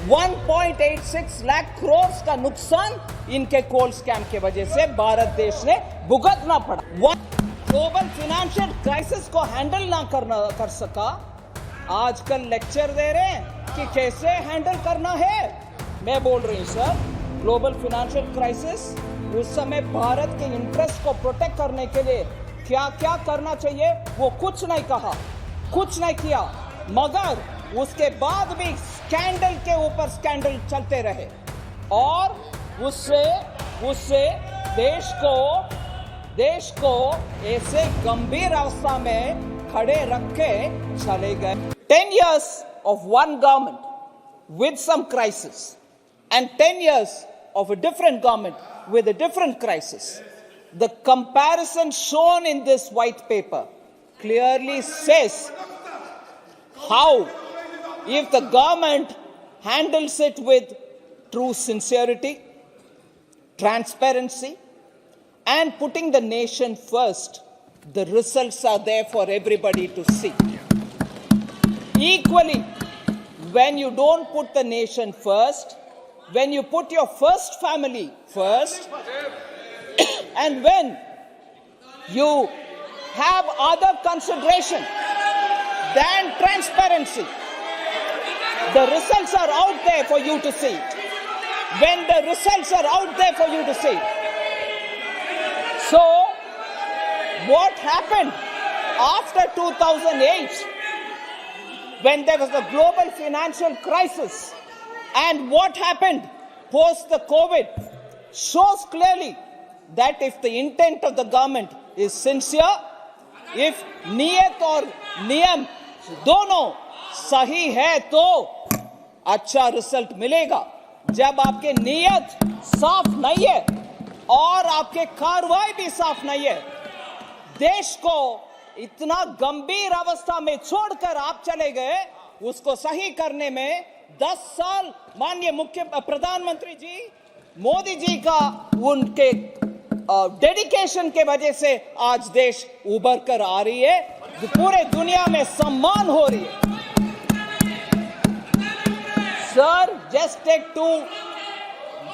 1.86 लाख करोड़ का नुकसान इनके कोल स्कैम के वजह से भारत देश ने भुगतना पड़ा। ग्लोबल फाइनेंशियल क्राइसिस को हैंडल ना कर सका, आजकल लेक्चर दे रहे हैं कि कैसे हैंडल करना है। मैं बोल रही हूं सर, ग्लोबल फाइनेंशियल क्राइसिस उस समय भारत के इंटरेस्ट को प्रोटेक्ट करने के लिए क्या क्या करना चाहिए वो कुछ नहीं कहा, कुछ नहीं किया, मगर उसके बाद भी स्कैंडल के ऊपर स्कैंडल चलते रहे और उससे देश को ऐसे गंभीर अवस्था में खड़े रख के चले गए। 10 years of one government with some crisis and 10 years of a different government with a different crisis. The comparison shown in this white paper clearly says how, if the government handles it with true sincerity, transparency, and putting the nation first, the results are there for everybody to see. Equally, when you don't put the nation first, when you put your first family first, and when you have other consideration than transparency, the results are out there for you to see. When the results are out there for you to see. So, what happened after 2008 when there was a global financial crisis and what happened post the COVID shows clearly that if the intent of the government is sincere, if niyat और नियम दोनों सही है तो अच्छा result मिलेगा। जब आपके नियत साफ नहीं है और आपके कार्रवाई भी साफ नहीं है, देश को इतना गंभीर अवस्था में छोड़कर आप चले गए, उसको सही करने में 10 साल माननीय प्रधानमंत्री जी मोदी जी का उनके डेडिकेशन के वजह से आज देश उभर कर आ रही है, पूरे दुनिया में सम्मान हो रही है। सर, जस्ट टेक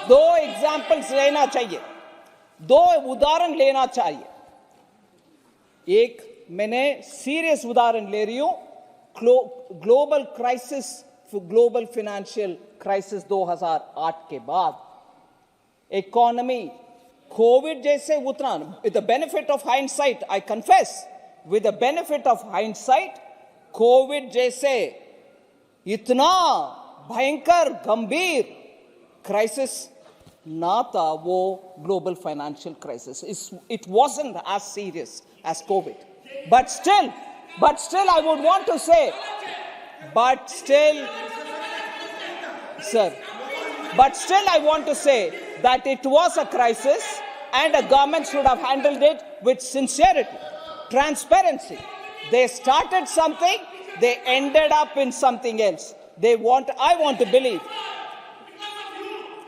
दो एग्जाम्पल्स लेना चाहिए, दो उदाहरण लेना चाहिए। एक मैंने सीरियस उदाहरण ले रही हूं, global crisis, global financial crisis 2008 के बाद इकोनॉमी कोविड जैसे उतना, with the benefit of hindsight, I confess, with the benefit of hindsight, Covid जैसे इतना भयंकर गंभीर क्राइसिस ना था वो global financial crisis. It wasn't as serious as COVID. But still I would want to say, I want to say that it was a crisis and a government should have handled it with sincerity, transparency. They started something, they ended up in something else. I want to believe.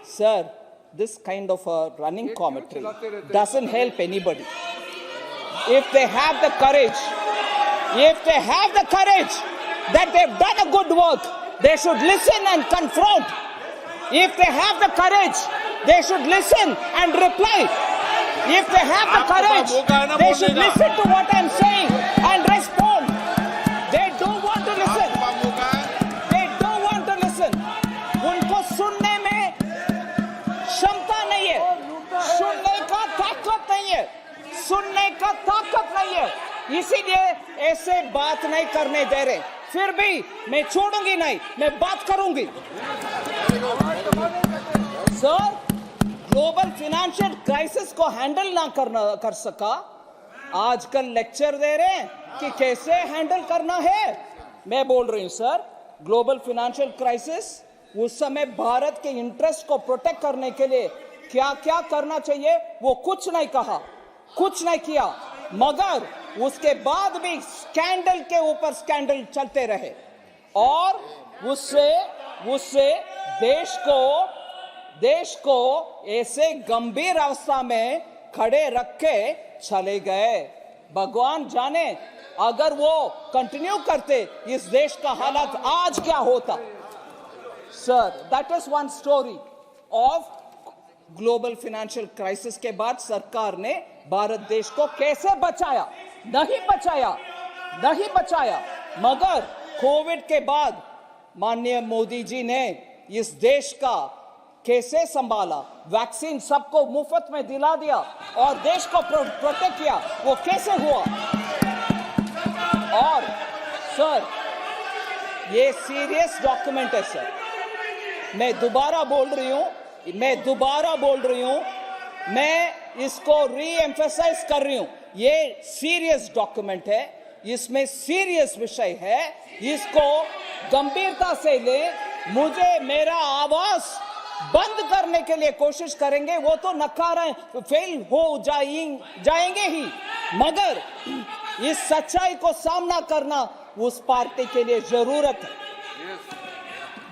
Sir, this kind of a running commentary doesn't help anybody. If they have the courage that they've done a good work, they should listen and confront. If they have the courage, they should listen and reply. If they have the courage, they should listen to what I'm saying and respond. They don't want to listen. उनको सुनने में क्षमता नहीं है, सुनने का ताकत नहीं है, इसीलिए ऐसे बात नहीं करने दे रहे. फिर भी मैं छोड़ूंगी नहीं, मैं बात करूंगी. सर, ग्लोबल फाइनेंशियल क्राइसिस को हैंडल ना कर सका, आजकल लेक्चर दे रहे हैं कि कैसे हैंडल करना है. मैं बोल रही हूं सर, ग्लोबल फाइनेंशियल क्राइसिस उस समय भारत के इंटरेस्ट को प्रोटेक्ट करने के लिए क्या क्या करना चाहिए वो कुछ नहीं कहा, कुछ नहीं किया, मगर उसके बाद भी स्कैंडल के ऊपर स्कैंडल चलते रहे और उससे देश को ऐसे गंभीर अवस्था में खड़े रख के चले गए. भगवान जाने अगर वो कंटिन्यू करते इस देश का हालत आज क्या होता. Sir, that is one story of global financial crisis के बाद सरकार ने भारत देश को कैसे बचाया, नहीं बचाया, मगर कोविड के बाद माननीय मोदी जी ने इस देश का कैसे संभाला, वैक्सीन सबको मुफ्त में दिला दिया और देश को प्रोटेक्ट किया, वो कैसे हुआ। और सर, ये सीरियस डॉक्यूमेंट है सर, मैं दोबारा बोल रही हूं, मैं इसको री एम्फेसाइज कर रही हूं, ये सीरियस डॉक्यूमेंट है, इसमें सीरियस विषय है, इसको गंभीरता से ले। मुझे मेरा आवाज बंद करने के लिए कोशिश करेंगे, वो तो नकारा फेल हो जाएंगे ही, मगर इस सच्चाई को सामना करना उस पार्टी के लिए जरूरत है।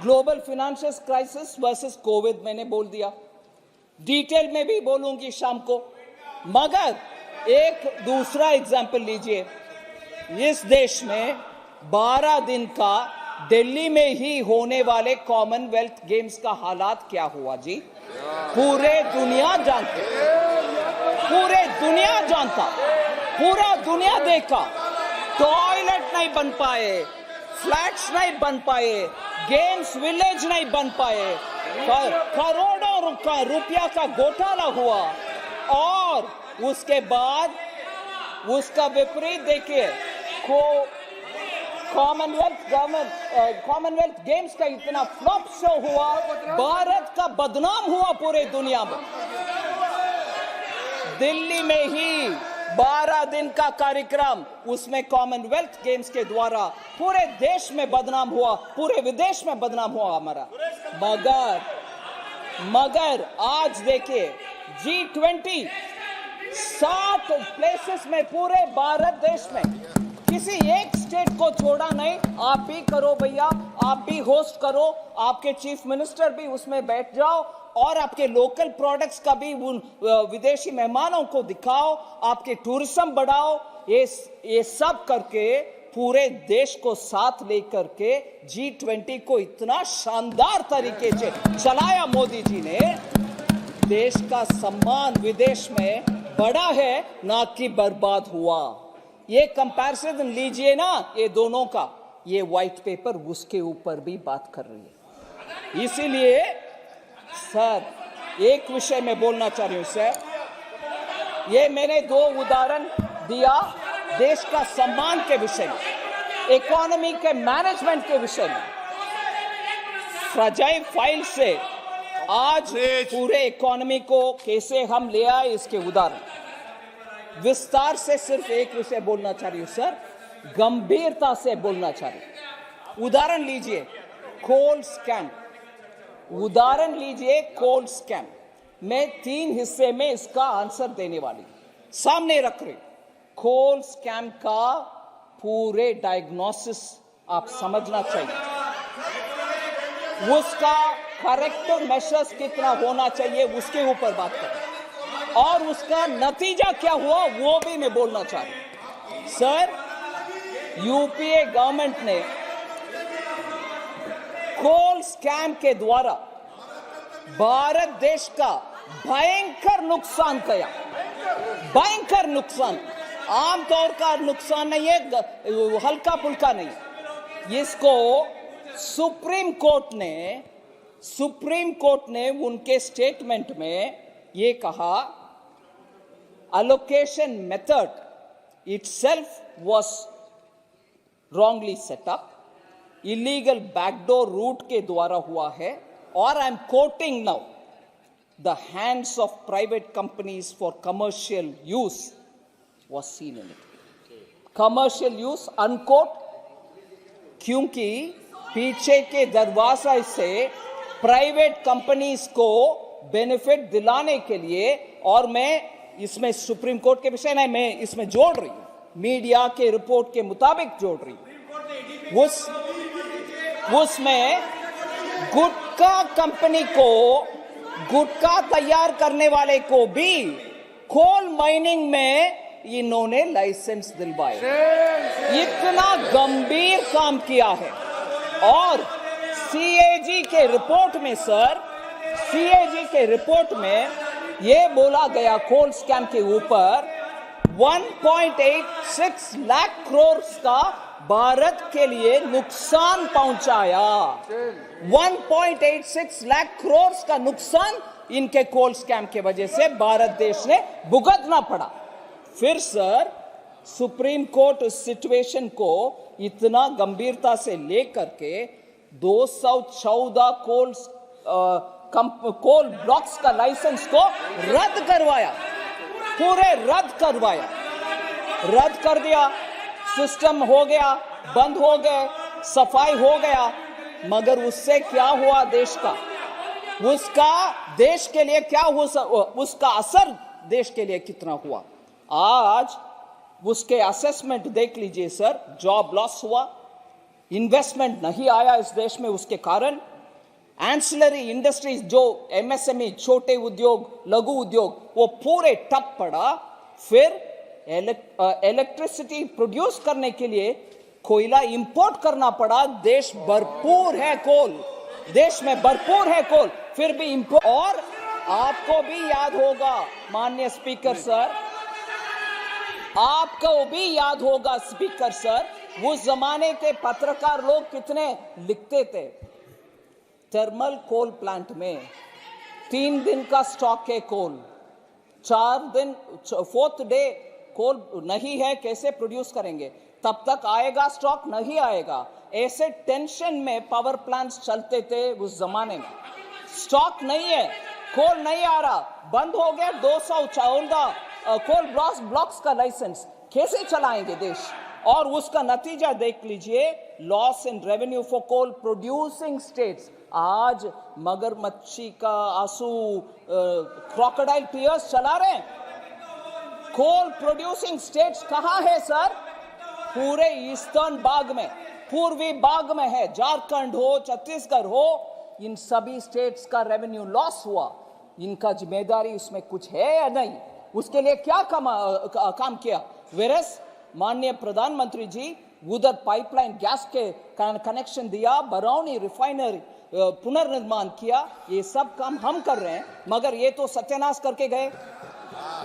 Global financial crisis versus Covid मैंने बोल दिया, डिटेल में भी बोलूंगी शाम को, मगर एक दूसरा एग्जाम्पल लीजिए। इस देश में 12 दिन का दिल्ली में ही होने वाले कॉमनवेल्थ गेम्स का हालात क्या हुआ जी, पूरे दुनिया जानता, पूरा दुनिया देखा। टॉयलेट नहीं बन पाए, फ्लैट्स नहीं बन पाए, गेम्स विलेज नहीं बन पाए, करोड़ों रुपया का घोटाला हुआ, और उसके बाद उसका विपरीत देखिए, कॉमनवेल्थ गेम्स का इतना फ्लॉप शो हुआ, भारत का बदनाम हुआ पूरे दुनिया में। दिल्ली में ही 12 दिन का कार्यक्रम, उसमें कॉमनवेल्थ गेम्स के द्वारा पूरे देश में बदनाम हुआ, पूरे विदेश में बदनाम हुआ हमारा। मगर आज देखिए G20 7 प्लेसेस में पूरे भारत देश में, किसी एक स्टेट को छोड़ा नहीं। आप भी करो भैया, आप भी होस्ट करो, आपके चीफ मिनिस्टर भी उसमें बैठ जाओ, और आपके लोकल प्रोडक्ट्स का भी उन विदेशी मेहमानों को दिखाओ, आपके टूरिज्म बढ़ाओ। ये सब करके पूरे देश को साथ लेकर के G20 को इतना शानदार तरीके से चलाया मोदी जी ने। देश का सम्मान विदेश में बढ़ा है, ना कि बर्बाद हुआ। ये कंपैरिजन लीजिए ना, ये दोनों का, ये व्हाइट पेपर उसके ऊपर भी बात कर रही है। इसीलिए सर, एक विषय में बोलना चाह रही हूं सर, ये मैंने 2 उदाहरण दिया देश का सम्मान के विषय में, इकोनॉमी के मैनेजमेंट के विषय में। फ्रजाइल फाइल से आज पूरे इकोनॉमी को कैसे हम ले आए, इसके उदाहरण विस्तार से सिर्फ एक विषय बोलना चाह रही हूं सर, गंभीरता से बोलना चाह रही हूं। उदाहरण लीजिए कोल स्कैम, कोल स्कैम। मैं 3 हिस्से में इसका आंसर देने वाली सामने रख रही। कोल स्कैम का पूरे डायग्नोसिस आप समझना चाहिए, उसका करेक्टिव मेजर्स कितना होना चाहिए उसके ऊपर बात करें, और उसका नतीजा क्या हुआ वो भी मैं बोलना चाह रही हूं। सर, यूपीए गवर्नमेंट ने कोल स्कैम के द्वारा भारत देश का भयंकर नुकसान किया, भयंकर नुकसान, आमतौर का नुकसान नहीं है, हल्का फुल्का नहीं। इसको सुप्रीम कोर्ट ने उनके स्टेटमेंट में ये कहा, allocation method itself was wrongly set up, illegal backdoor route के द्वारा हुआ है, और I am quoting now, the hands of private companies for commercial use was seen in it. Commercial use unquote, क्योंकि पीछे के दरवाजे से प्राइवेट कंपनीज को बेनिफिट दिलाने के लिए, और मैं इसमें सुप्रीम कोर्ट के विषय नहीं, मैं इसमें जोड़ रही हूं, मीडिया के रिपोर्ट के मुताबिक जोड़ रही हूं, उसमें गुटखा कंपनी को, गुटखा तैयार करने वाले को भी कोल माइनिंग में इन्होंने लाइसेंस दिलवाए। इतना गंभीर काम किया है, और सीएजी के रिपोर्ट में सर, सीएजी के रिपोर्ट में ये बोला गया कोल स्कैम के ऊपर 1.86 लाख करोड़ का भारत के लिए नुकसान पहुंचाया। 1.86 लाख करोड़ का नुकसान इनके कोल स्कैम के वजह से भारत देश ने भुगतना पड़ा। फिर सर सुप्रीम कोर्ट उस सिचुएशन को इतना गंभीरता से लेकर के 214 कोल ब्लॉक्स का लाइसेंस को रद्द करवाया, पूरे रद्द करवाया, रद्द कर दिया। सिस्टम हो गया, बंद हो गए, सफाई हो गया। मगर उससे क्या हुआ देश का, उसका देश के लिए क्या हुआ, उसका असर देश के लिए कितना हुआ? आज उसके असेसमेंट देख लीजिए सर। जॉब लॉस हुआ, इन्वेस्टमेंट नहीं आया इस देश में, उसके कारण एंसिलरी इंडस्ट्रीज जो एमएसएमई, छोटे उद्योग, लघु उद्योग, वो पूरे ठप पड़ा। फिर इलेक्ट्रिसिटी प्रोड्यूस करने के लिए कोयला इंपोर्ट करना पड़ा। देश भरपूर है कोल, देश में भरपूर है कोल, फिर भी इंपोर्ट। और आपको भी याद होगा माननीय स्पीकर सर, आपको भी याद होगा स्पीकर सर, उस जमाने के पत्रकार लोग कितने लिखते थे। थर्मल कोल प्लांट में 3 दिन का स्टॉक है कोल, 4 दिन, 4th डे कोल नहीं है, कैसे प्रोड्यूस करेंगे? तब तक आएगा स्टॉक, नहीं आएगा। ऐसे टेंशन में पावर प्लांट्स चलते थे उस जमाने में। स्टॉक नहीं है, कोल नहीं आ रहा, बंद हो गया 214 कोल ब्लॉक्स का लाइसेंस, कैसे चलाएंगे देश? और उसका नतीजा देख लीजिए, loss in revenue for coal producing states. आज मगरमच्छी का आंसू, क्रोकोडाइल टीयर्स चला रहे हैं। कोल प्रोड्यूसिंग स्टेट्स कहां है सर? पूरे ईस्टर्न भाग में, पूर्वी भाग में है। झारखंड हो, छत्तीसगढ़ हो, इन सभी स्टेट्स का रेवेन्यू लॉस हुआ। इनका जिम्मेदारी उसमें कुछ है या नहीं? उसके लिए क्या काम किया? वेरस माननीय प्रधानमंत्री जी उधर पाइपलाइन गैस के कनेक्शन दिया, बरौनी रिफाइनरी पुनर्निर्माण किया, ये सब काम हम कर रहे हैं, मगर ये तो सत्यानाश करके गए।